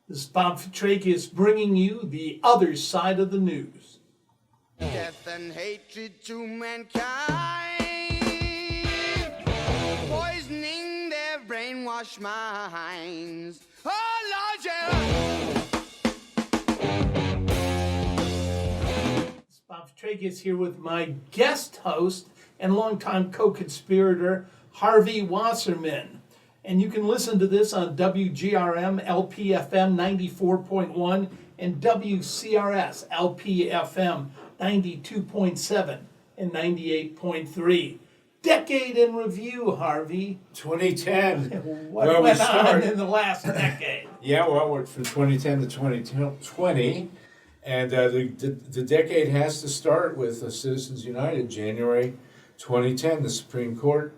This is Bob Fitrakis bringing you the other side of the news. Death and hatred to mankind, poisoning their brainwashed minds. Oh, Lord, yeah. This is Bob Fitrakis here with my guest host and longtime co-conspirator, Harvey Wasserman. And you can listen to this on WGRN LPFM 94.1 and WCRS LPFM 92.7 and 98.3. Decade in review, Harvey. 2010. What went on in the last decade? Yeah, well, we're from 2010 to 2020, and the decade has to start with Citizens United, January 2010. The Supreme Court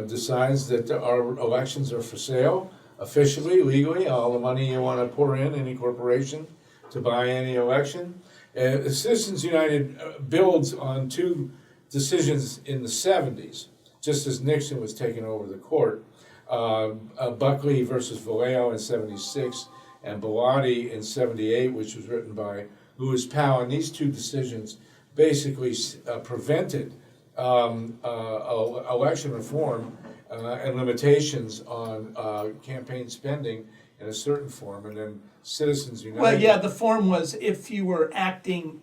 decides that our elections are for sale, officially, legally. All the money you want to pour in any corporation to buy any election. Citizens United builds on two decisions in the 70s, just as Nixon was taking over the court. Buckley versus Vallejo in 76 and Bellotti in 78, which was written by Lewis Powell. And these two decisions basically prevented election reform and limitations on campaign spending in a certain form, and then Citizens United. Well, yeah, the form was if you were acting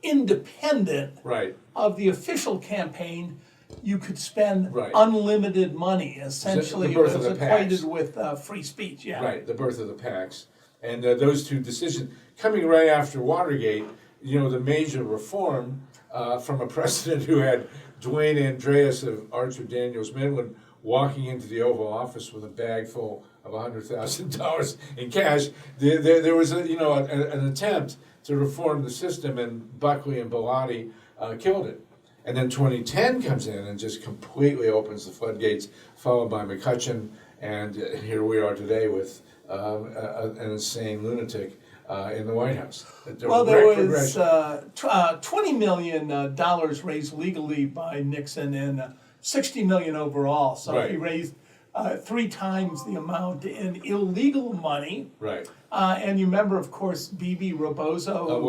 independent Right. of the official campaign, you could spend Right. unlimited money. Essentially, The it birth was of the equated PACs. with free speech. Yeah. Right, the birth of the PACs. And those two decisions, coming right after Watergate, the major reform from a president who had Dwayne Andreas of Archer Daniels Midland walking into the Oval Office with a bag full of $100,000 in cash. There was an attempt to reform the system, and Buckley and Bellotti killed it. And then 2010 comes in and just completely opens the floodgates, followed by McCutcheon, and here we are today with an insane lunatic in the White House. Well, there was $20 million raised legally by Nixon and $60 million overall. So Right. he raised 3 times the amount in illegal money. Right. And you remember, of course, B.B. Rebozo,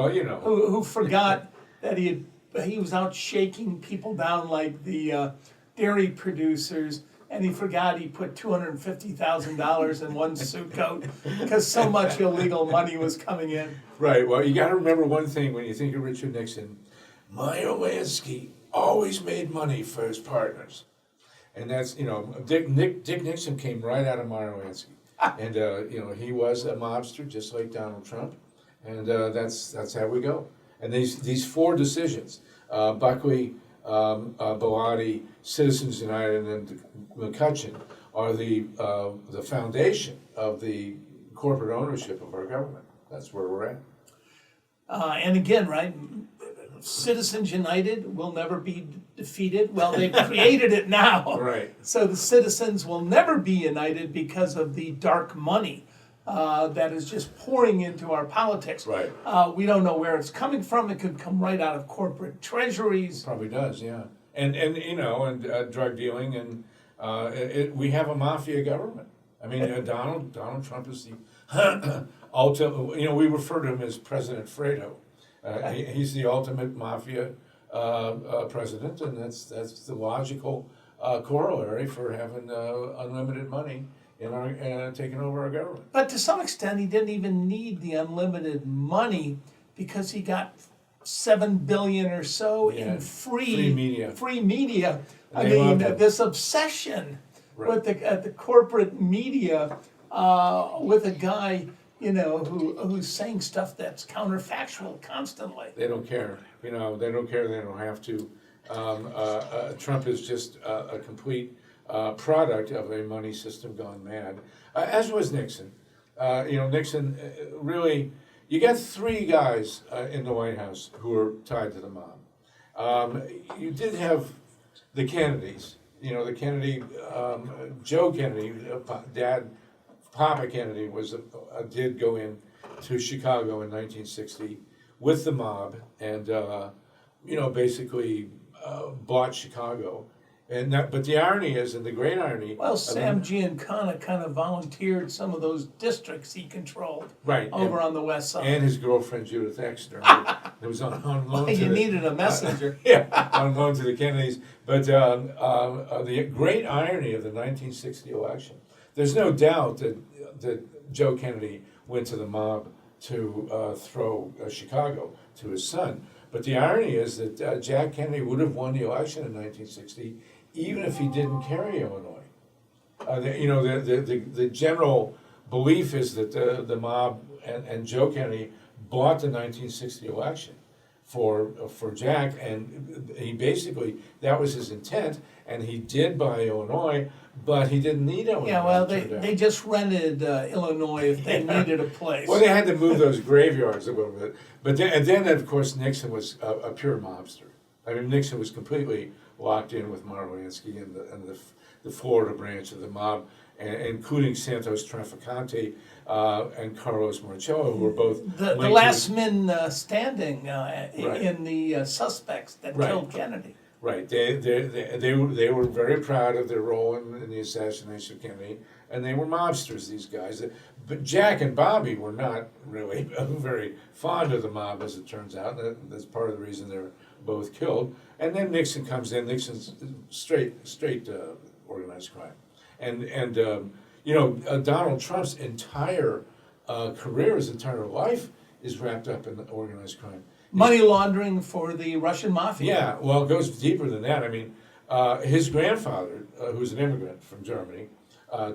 who forgot that he was out shaking people down like the dairy producers, and he forgot he put $250,000 in one suit coat because so much illegal money was coming in. Right. Well, you got to remember one thing when you think of Richard Nixon. Meyer Lansky always made money for his partners. And that's, Dick Nixon came right out of Meyer Lansky. And, he was a mobster just like Donald Trump. And that's how we go. And these 4 decisions, Buckley, Bellotti, Citizens United, and McCutcheon, are the foundation of the corporate ownership of our government. That's where we're at. And again, right, Citizens United will never be defeated. Well, they've created it now. Right. So the citizens will never be united because of the dark money that is just pouring into our politics. Right. We don't know where it's coming from. It could come right out of corporate treasuries. Probably does, yeah. And drug dealing, and we have a mafia government. I mean, Donald Trump is the ultimate. We refer to him as President Fredo. He's the ultimate mafia president, and that's the logical corollary for having unlimited money in our taking over our government. But to some extent, he didn't even need the unlimited money because he got $7 billion or so in free media. I mean, this obsession with the corporate media with a guy who's saying stuff that's counterfactual constantly. They don't care. They don't care. They don't have to. Trump is just a complete product of a money system gone mad, as was Nixon. Nixon really. You got 3 guys in the White House who are tied to the mob. You did have the Kennedys. The Kennedy, Joe Kennedy, Dad. Papa Kennedy did go in to Chicago in 1960 with the mob and basically bought Chicago But the irony is, and the great irony. Well, Sam Giancana kind of volunteered some of those districts he controlled over on the west side. And his girlfriend Judith Exner, who was on loan to You needed a messenger. on loan to the Kennedys. But the great irony of the 1960 election, there's no doubt that Joe Kennedy went to the mob to throw Chicago to his son. But the irony is that Jack Kennedy would have won the election in 1960 even if he didn't carry Illinois. The general belief is that the mob and Joe Kennedy bought the 1960 election for Jack, and he basically, that was his intent, and he did buy Illinois, but he didn't need Illinois. Yeah, well, they just rented Illinois if they needed a place. Well, they had to move those graveyards a little bit. But then, of course, Nixon was a pure mobster. I mean, Nixon was completely locked in with Marlansky and the Florida branch of the mob, including Santos Trafficante and Carlos Marcello, who were both the last men standing in the suspects that killed Kennedy. Right. They were very proud of their role in the assassination of Kennedy, and they were mobsters, these guys. But Jack and Bobby were not really very fond of the mob, as it turns out. That's part of the reason they're both killed. And then Nixon comes in. Nixon's straight organized crime. And Donald Trump's entire career, his entire life, is wrapped up in organized crime. Money laundering for the Russian mafia. Yeah, well, it goes deeper than that. I mean, his grandfather, who's an immigrant from Germany,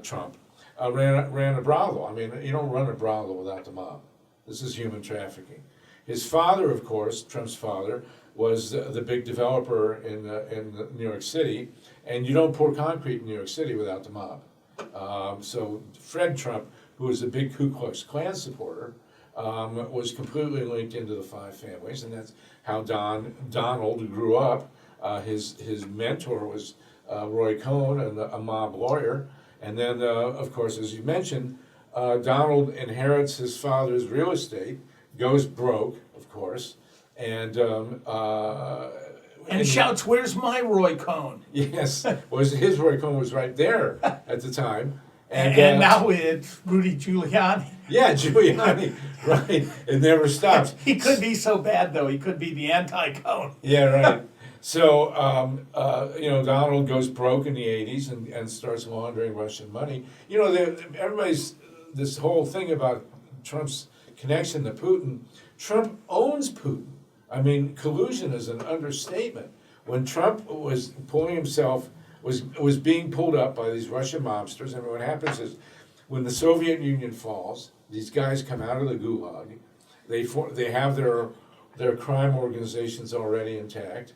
Trump, ran a brothel. I mean, you don't run a brothel without the mob. This is human trafficking. His father, of course, Trump's father, was the big developer in New York City, and you don't pour concrete in New York City without the mob. So Fred Trump, who was a big Ku Klux Klan supporter, was completely linked into the five families, and that's how Donald grew up. His mentor was Roy Cohn, a mob lawyer, and then, of course, as you mentioned, Donald inherits his father's real estate, goes broke, of course, and shouts, "Where's my Roy Cohn?" Yes, his Roy Cohn was right there at the time. And now it's Rudy Giuliani. Yeah, Giuliani, right. It never stops. He could be so bad, though. He could be the anti-Cohn. Yeah, right. So, Donald goes broke in the 80s and starts laundering Russian money. This whole thing about Trump's connection to Putin, Trump owns Putin. I mean, collusion is an understatement. When Trump was was being pulled up by these Russian mobsters. I mean, what happens is when the Soviet Union falls, these guys come out of the gulag. They have their crime organizations already intact,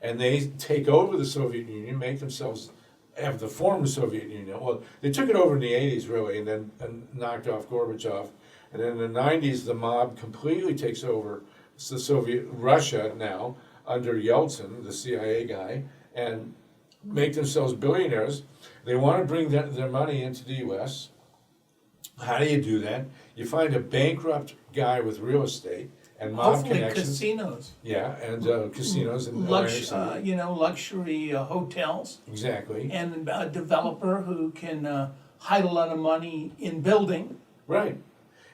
and they take over the Soviet Union, make themselves have the former Soviet Union. Well, they took it over in the 80s, really, and knocked off Gorbachev. And then in the 90s, the mob completely takes over the Soviet Russia now under Yeltsin, the CIA guy, and make themselves billionaires. They want to bring their money into the U.S. How do you do that? You find a bankrupt guy with real estate and mob Hopefully connections. casinos. Yeah, and casinos and luxury hotels. Exactly. And a developer who can hide a lot of money in building. Right.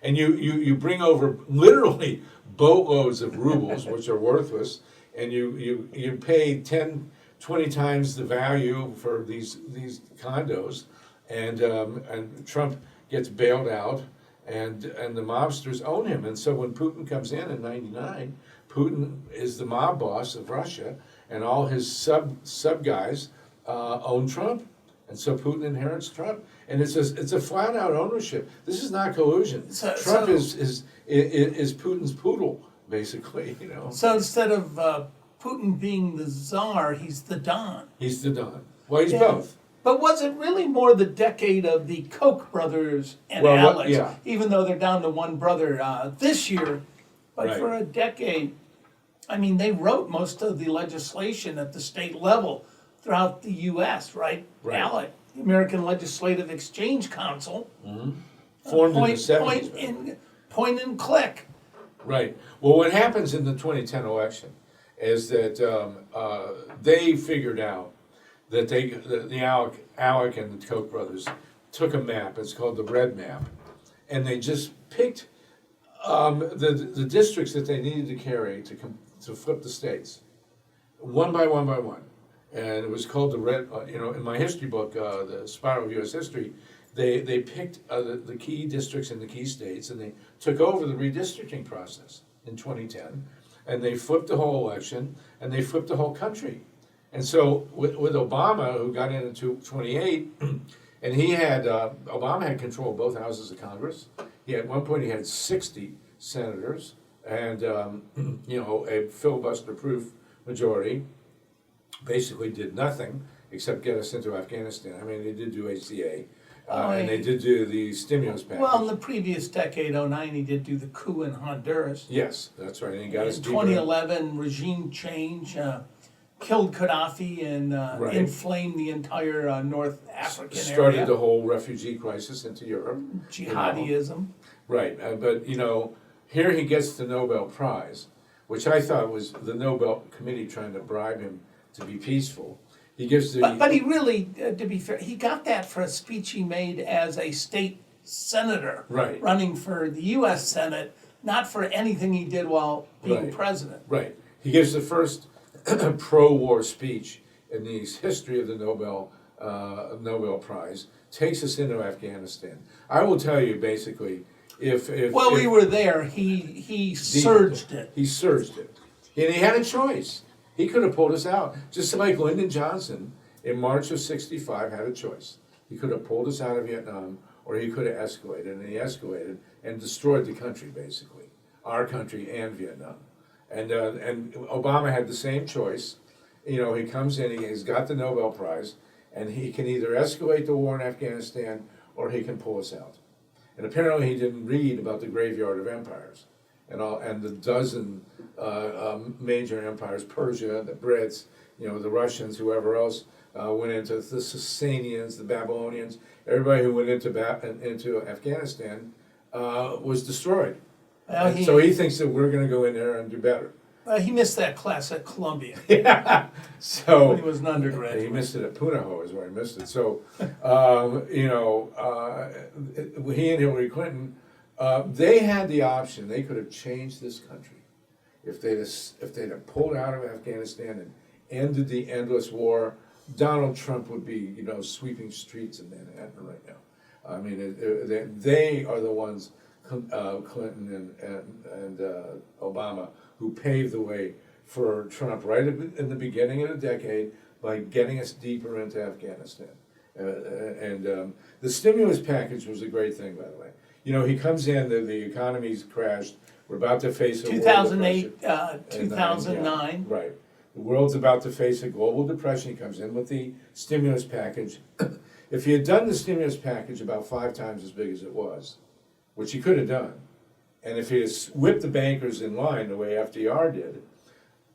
And you bring over literally boatloads of rubles, which are worthless, and you pay 10, 20 times the value for these condos, and Trump gets bailed out, and the mobsters own him. And so when Putin comes in '99, Putin is the mob boss of Russia, and all his sub guys own Trump, and so Putin inherits Trump, and it's a flat out ownership. This is not collusion. Trump is Putin's poodle, basically. So instead of Putin being the czar, he's the Don. He's the Don. Well, he's both. But was it really more the decade of the Koch brothers and Alex, even though they're down to one brother this year? But for a decade, I mean, they wrote most of the legislation at the state level throughout the U.S., right? ALEC, the American Legislative Exchange Council. Mm-hmm. Formed in the 70s. Point and click. Right. Well, what happens in the 2010 election is that they figured out that Alec and the Koch brothers took a map. It's called the Red Map, and they just picked the districts that they needed to carry to flip the states, one by one by one. And it was called the Red. In my history book, the Spiral of U.S. History, they picked the key districts in the key states, and they took over the redistricting process in 2010, and they flipped the whole election, and they flipped the whole country. And so with Obama, who got in 28, and Obama had control of both houses of Congress. At one point he had 60 senators and a filibuster-proof majority. Basically did nothing except get us into Afghanistan. I mean, they did do ACA, and they did do the stimulus package. Well, in the previous decade, 2009, he did do the coup in Honduras. Yes, that's right. And he got us in deeper. 2011, regime change, killed Gaddafi and Right. inflamed the entire North African Started area. the whole refugee crisis into Europe. Jihadism. Right, but here he gets the Nobel Prize, which I thought was the Nobel Committee trying to bribe him to be peaceful. He gives the. But he really, to be fair, he got that for a speech he made as a state senator, Right. running for the U.S. Senate, not for anything he did while being Right. president. Right. He gives the first pro-war speech in the history of the Nobel Prize. Takes us into Afghanistan. I will tell you basically, if We were there. He surged it. He surged it, and he had a choice. He could have pulled us out, just like Lyndon Johnson in March of '65 had a choice. He could have pulled us out of Vietnam, or he could have escalated, and he escalated and destroyed the country, basically, our country and Vietnam. And Obama had the same choice. He comes in, he's got the Nobel Prize, and he can either escalate the war in Afghanistan or he can pull us out. And apparently he didn't read about the graveyard of empires and the dozen major empires, Persia, the Brits, the Russians, whoever else went into the Sasanians, the Babylonians, everybody who went into Afghanistan was destroyed. So he thinks that we're going to go in there and do better. He missed that class at Columbia Yeah. So when he was an undergraduate. he missed it at Punahou is where he missed it. So he and Hillary Clinton, they had the option. They could have changed this country if they'd have pulled out of Afghanistan and ended the endless war. Donald Trump would be sweeping streets in Manhattan right now. I mean, they are the ones, Clinton and Obama, who paved the way for Trump right in the beginning of the decade by getting us deeper into Afghanistan. The stimulus package was a great thing, by the way. He comes in, the economy's crashed, we're about to face a 2008, world depression. 2009. Yeah, right. The world's about to face a global depression. He comes in with the stimulus package. If he had done the stimulus package about 5 times as big as it was, which he could have done, and if he had whipped the bankers in line the way FDR did,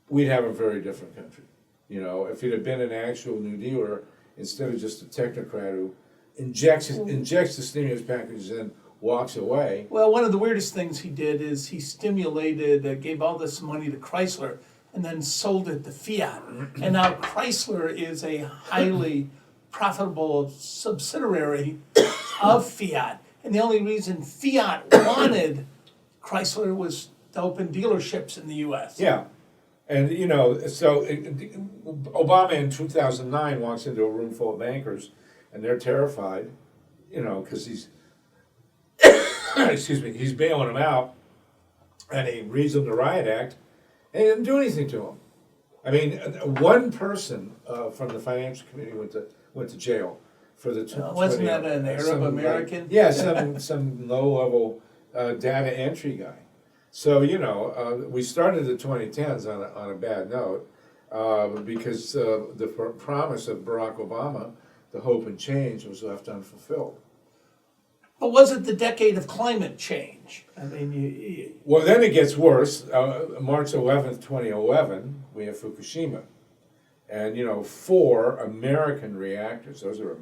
we'd have a very different country. If he'd have been an actual New Dealer instead of just a technocrat who injects the stimulus package and then walks away. Well, one of the weirdest things he did is he gave all this money to Chrysler and then sold it to Fiat. And now Chrysler is a highly profitable subsidiary of Fiat. And the only reason Fiat wanted Chrysler was to open dealerships in the U.S. Yeah. And, so Obama in 2009 walks into a room full of bankers, and they're terrified, because he's, he's bailing them out, and he reads them the Riot Act, and he didn't do anything to them. I mean, one person from the financial committee went to jail for the. Wasn't that an Arab American? Yeah, some low-level data entry guy. So, we started the 2010s on a bad note because the promise of Barack Obama, the hope and change, was left unfulfilled. But was it the decade of climate change? I mean, Well, then it gets worse. March 11th, 2011, we have Fukushima. And, 4 American reactors, those are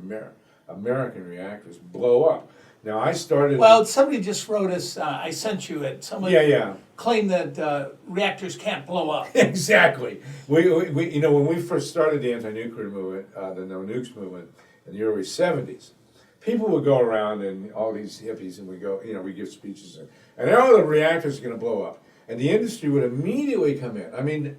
American reactors, blow up. Now, I started. Well, somebody just wrote us, I sent you it, someone Yeah. claimed that reactors can't blow up. Exactly. We, when we first started the anti-nuclear movement, the no nukes movement in the early 70s, people would go around and all these hippies and we go, we give speeches and the reactor's going to blow up. And the industry would immediately come in, in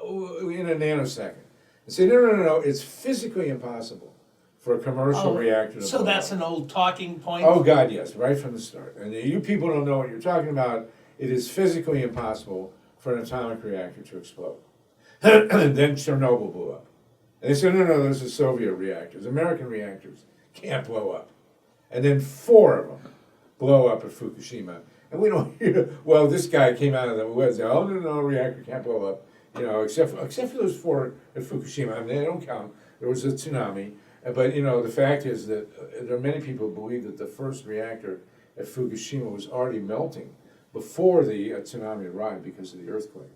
a nanosecond, and say, no, it's physically impossible for a commercial reactor to blow So that's up. an old talking point? Oh, God, yes, right from the start. And you people don't know what you're talking about. It is physically impossible for an atomic reactor to explode. And then Chernobyl blew up. And they said, no, those are Soviet reactors. American reactors can't blow up. And then 4 of them blow up at Fukushima. And we don't hear, well, this guy came out of the woods and said, oh, no, reactor can't blow up. Except for those 4 at Fukushima. They don't count. There was a tsunami. But, the fact is that there are many people who believe that the first reactor at Fukushima was already melting before the tsunami arrived because of the earthquake.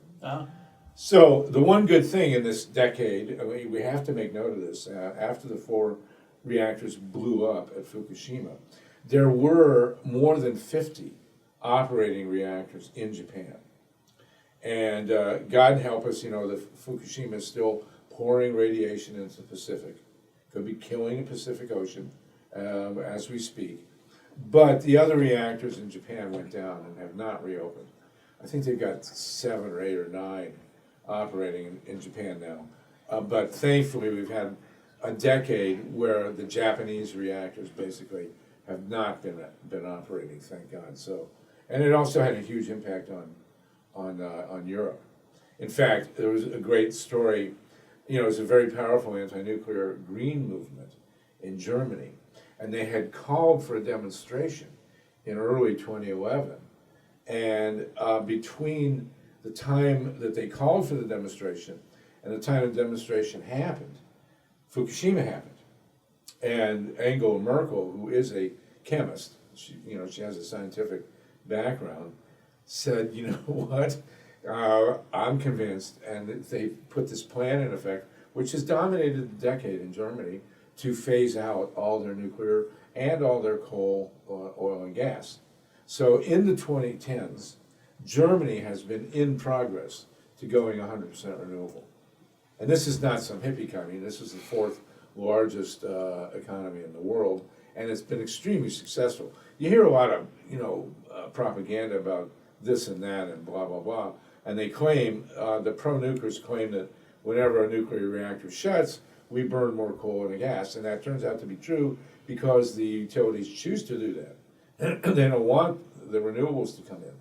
So the one good thing in this decade, we have to make note of this, after the 4 reactors blew up at Fukushima, there were more than 50 operating reactors in Japan. And God help us, the Fukushima is still pouring radiation into the Pacific. Could be killing the Pacific Ocean as we speak. But the other reactors in Japan went down and have not reopened. I think they've got 7 or 8 or 9 operating in Japan now. But thankfully, we've had a decade where the Japanese reactors basically have not been operating, thank God. So, and it also had a huge impact on Europe. In fact, there was a great story. It was a very powerful anti-nuclear green movement in Germany, and they had called for a demonstration in early 2011. And between the time that they called for the demonstration and the time the demonstration happened, Fukushima happened. And Angela Merkel, who is a chemist, she has a scientific background, said, you know what? I'm convinced, and they put this plan in effect, which has dominated the decade in Germany, to phase out all their nuclear and all their coal, oil, and gas. So in the 2010s, Germany has been in progress to going 100% renewable. And this is not some hippie country. This is the 4th largest economy in the world, and it's been extremely successful. You hear a lot of, propaganda about this and that and blah, blah, blah. And they claim, the pro-nukers claim that whenever a nuclear reactor shuts, we burn more coal and gas. And that turns out to be true because the utilities choose to do that. They don't want the renewables to come in.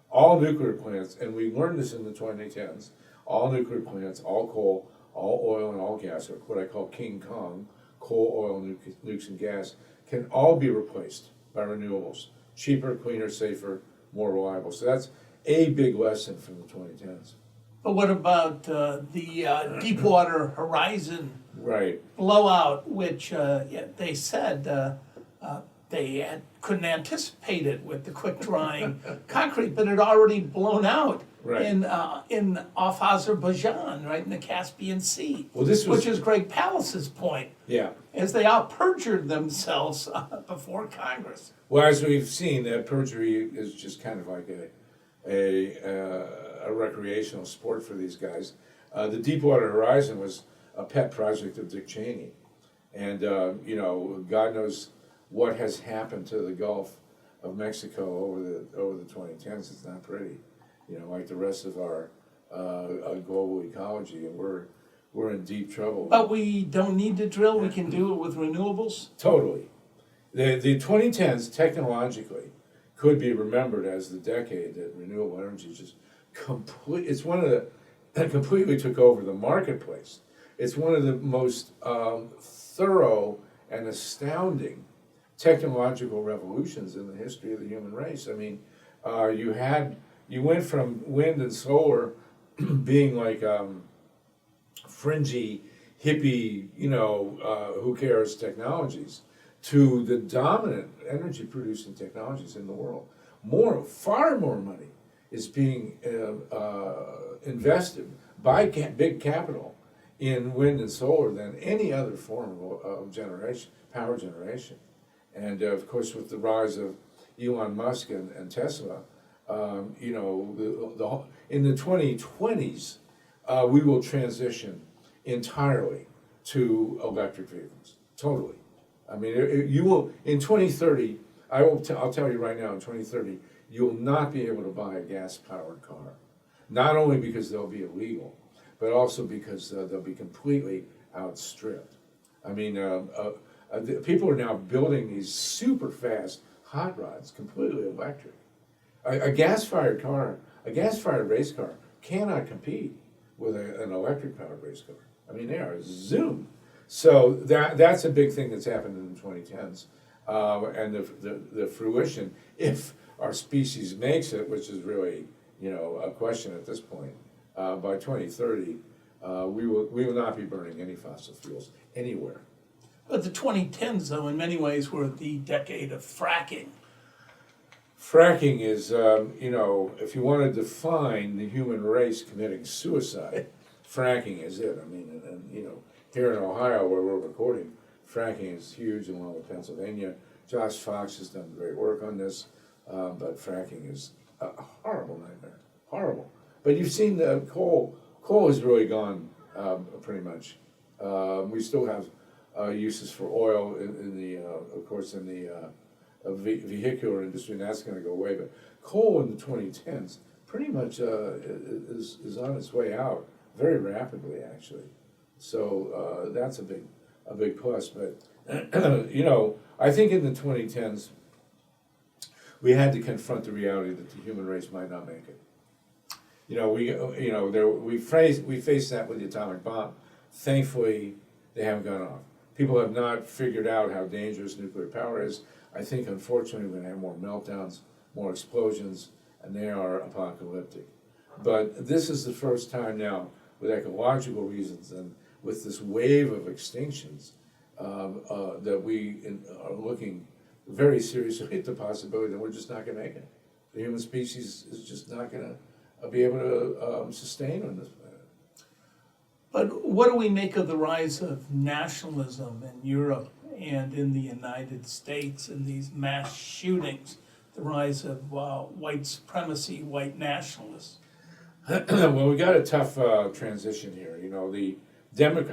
All nuclear plants, and we learned this in the 2010s, all nuclear plants, all coal, all oil, and all gas, or what I call King Kong, coal, oil, nukes, and gas, can all be replaced by renewables. Cheaper, cleaner, safer, more reliable. So that's a big lesson from the 2010s. But what about the Deepwater Horizon blowout, which they said they couldn't anticipate it with the quick drying concrete, but it had already blown out in off Azerbaijan, right in the Caspian Sea. Well, which is Greg Pallas's point. Yeah. As they all perjured themselves before Congress. Well, as we've seen, that perjury is just kind of like a recreational sport for these guys. The Deepwater Horizon was a pet project of Dick Cheney. And, God knows what has happened to the Gulf of Mexico over the 2010s. It's not pretty, like the rest of our global ecology, and we're in deep trouble. But we don't need to drill. We can do it with renewables. Totally. The 2010s technologically could be remembered as the decade that renewable energy just it's one of that completely took over the marketplace. It's one of the most thorough and astounding technological revolutions in the history of the human race. I mean, you went from wind and solar being like fringy, hippie, who cares technologies, to the dominant energy producing technologies in the world. Far more money is being invested by big capital in wind and solar than any other form of power generation. And of course, with the rise of Elon Musk and Tesla, you know, in the 2020s, we will transition entirely to electric vehicles, totally. I mean, you will, in 2030, I'll tell you right now, in 2030, you will not be able to buy a gas-powered car. Not only because they'll be illegal, but also because they'll be completely outstripped. I mean, people are now building these super fast hot rods, completely electric. A gas-fired car, a gas-fired race car cannot compete with an electric-powered race car. I mean, they are zoom. So that's a big thing that's happened in the 2010s. And the fruition, if our species makes it, which is really, you know, a question at this point, by 2030, we will not be burning any fossil fuels anywhere. But the 2010s, though, in many ways were the decade of fracking. Fracking is, you know, if you want to define the human race committing suicide, fracking is it. I mean, and you know, here in Ohio where we're recording, fracking is huge, along with Pennsylvania. Josh Fox has done great work on this, but fracking is a horrible nightmare, horrible. But you've seen the coal has really gone pretty much. We still have uses for oil in the, of course, in the vehicular industry, and that's going to go away. But coal in the 2010s pretty much is on its way out very rapidly, actually. So that's a big plus. But you know, I think in the 2010s we had to confront the reality that the human race might not make it. You know, we faced that with the atomic bomb. Thankfully, they haven't gone off. People have not figured out how dangerous nuclear power is. I think, unfortunately, we're going to have more meltdowns, more explosions, and they are apocalyptic. But this is the first time now, with ecological reasons and with this wave of extinctions, that we are looking very seriously at the possibility that we're just not going to make it. The human species is just not going to be able to sustain on this planet. But what do we make of the rise of nationalism in Europe and in the United States and these mass shootings, the rise of white supremacy, white nationalists? Well, we got a tough transition here. You know,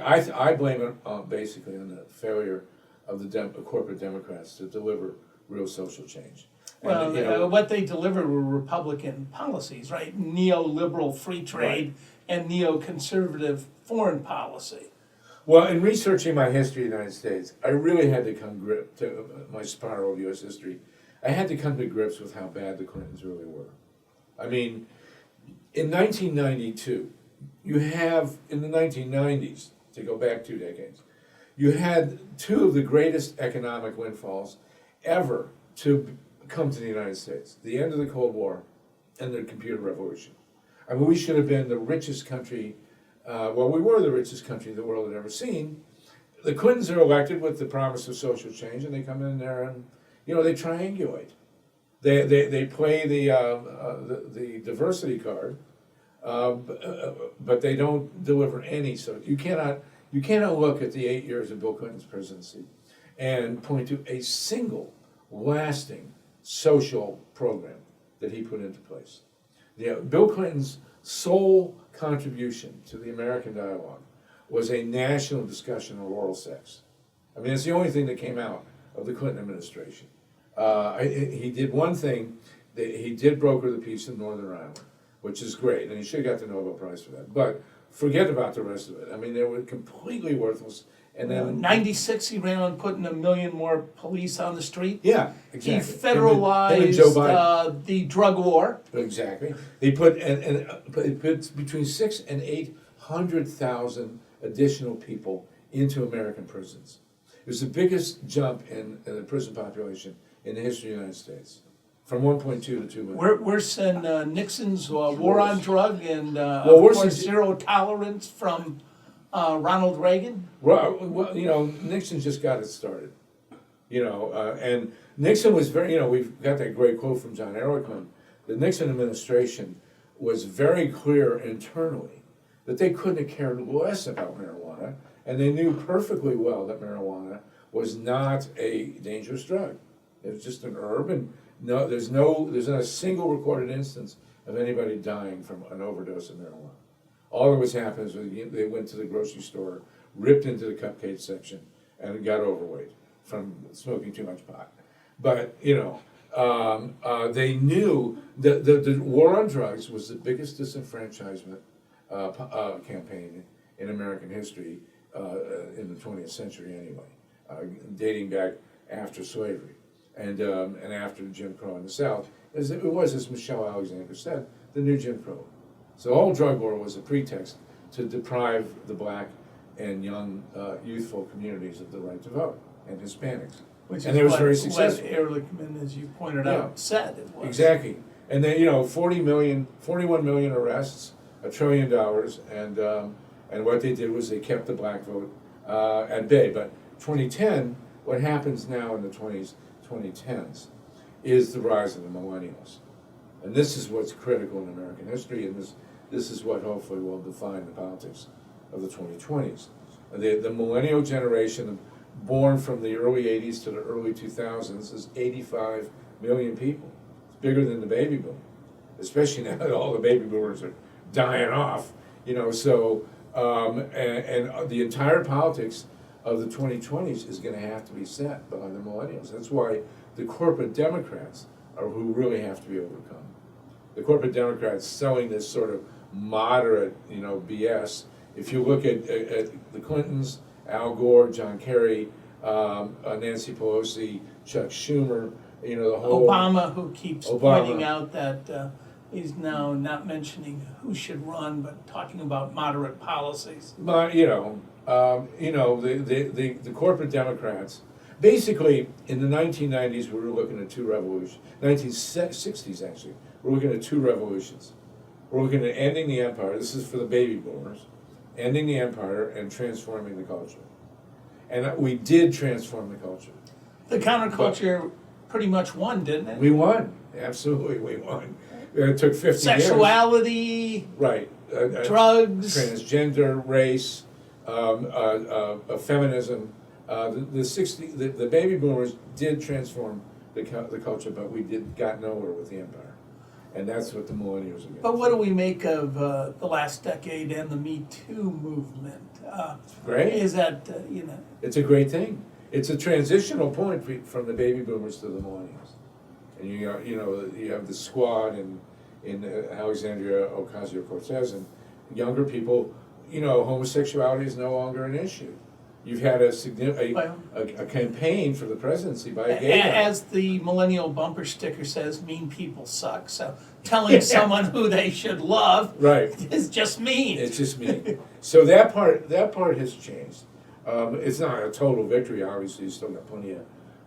I blame it basically on the failure of the corporate Democrats to deliver real social change. Well, you know, what they delivered were Republican policies, right? Neoliberal free trade and neoconservative foreign policy. Well, in researching my history of the United States, I really had to come grip to my spiral of U.S. history. I had to come to grips with how bad the Clintons really were. I mean, in 1992, you have, in the 1990s, to go back 2 decades, you had two of the greatest economic windfalls ever to come to the United States. The end of the Cold War and the computer revolution. I mean, we should have been the richest country, well, we were the richest country the world had ever seen. The Clintons are elected with the promise of social change, and they come in there and, you know, they triangulate. They play the diversity card, but they don't deliver any. So you cannot look at the 8 years of Bill Clinton's presidency and point to a single lasting social program that he put into place. Bill Clinton's sole contribution to the American dialogue was a national discussion of oral sex. I mean, it's the only thing that came out of the Clinton administration. He did one thing, he did broker the peace in Northern Ireland, which is great, and he should have got the Nobel Prize for that. But forget about the rest of it. I mean, they were completely worthless. And then 96, he ran on putting 1 million more police on the street. Yeah, exactly. He federalized the drug war. Exactly. They put it puts between 600,000 and 800,000 additional people into American prisons. It was the biggest jump in the prison population in the history of the United States, from 1.2 to 2 million. Worse than Nixon's war on drug and of course zero tolerance from Ronald Reagan. Well, you know, Nixon just got it started. You know, and Nixon was very, you know, we've got that great quote from John Ehrlichman. The Nixon administration was very clear internally that they couldn't have cared less about marijuana, and they knew perfectly well that marijuana was not a dangerous drug. It was just an herb, and there's not a single recorded instance of anybody dying from an overdose of marijuana. All that was happening is they went to the grocery store, ripped into the cupcake section, and got overweight from smoking too much pot. But, they knew that the war on drugs was the biggest disenfranchisement campaign in American history in the 20th century anyway, dating back after slavery and after Jim Crow in the South. It was, as Michelle Alexander said, the new Jim Crow. So the whole drug war was a pretext to deprive the black and young, youthful communities of the right to vote, and Hispanics. Which and is it was what, very successful. What Ehrlichman, as you pointed out, said it was. Exactly. And then, 41 million arrests, $1 trillion, and what they did was they kept the black vote at bay. But 2010, what happens now in the 2010s, is the rise of the millennials. And this is what's critical in American history, and this is what hopefully will define the politics of the 2020s. The millennial generation, born from the early 80s to the early 2000s, is 85 million people. It's bigger than the baby boom, especially now that all the baby boomers are dying off. So the entire politics of the 2020s is going to have to be set by the millennials. That's why the corporate Democrats are who really have to be overcome. The corporate Democrats selling this sort of moderate, BS. If you look at the Clintons, Al Gore, John Kerry, Nancy Pelosi, Chuck Schumer, the whole Obama, who keeps pointing out that he's now not mentioning who should run, but talking about moderate policies. But the corporate Democrats, basically in the 1990s we were looking at two revolutions. 1960s actually, we're looking at two revolutions. We're looking at ending the empire. This is for the baby boomers. Ending the empire and transforming the culture. And we did transform the culture. The counterculture pretty much won, didn't it? We won. Absolutely, we won. It took 50 years. Sexuality, right? Drugs, transgender, race, feminism. The baby boomers did transform the culture, but we got nowhere with the empire. And that's what the millennials are getting. But what do we make of the last decade and the Me Too movement? Great. Is that, It's a great thing. It's a transitional point from the baby boomers to the millennials. And you have the squad in Alexandria Ocasio-Cortez, and younger people, homosexuality is no longer an issue. You've had a campaign for the presidency by a gay guy. As the millennial bumper sticker says, mean people suck. So telling someone who they should love is just mean. It's just mean. So that part has changed. It's not a total victory, obviously. You still got plenty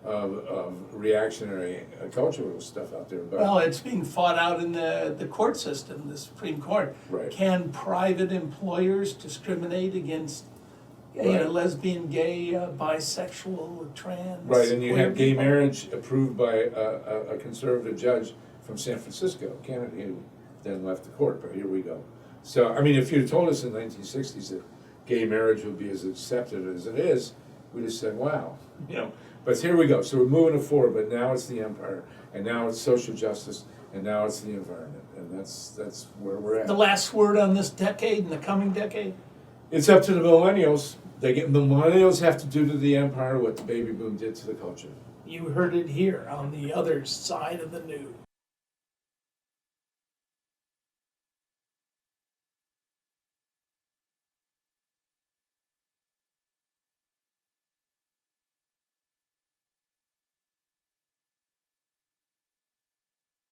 of reactionary cultural stuff out there. But well, it's being fought out in the court system, the Supreme Court. Right. Can private employers discriminate against lesbian, gay, bisexual, trans? Right, and you have gay people? marriage approved by a conservative judge from San Francisco, Canada, who then left the court, but here we go. So, if you had told us in the 1960s that gay marriage would be as accepted as it is, we'd have said, wow, But here we go, so we're moving it forward, but now it's the empire, and now it's social justice, and now it's the environment, and that's where we're at. The last word on this decade and the coming decade? It's up to the millennials. The millennials have to do to the empire what the baby boom did to the culture. You heard it here on the other side of the news.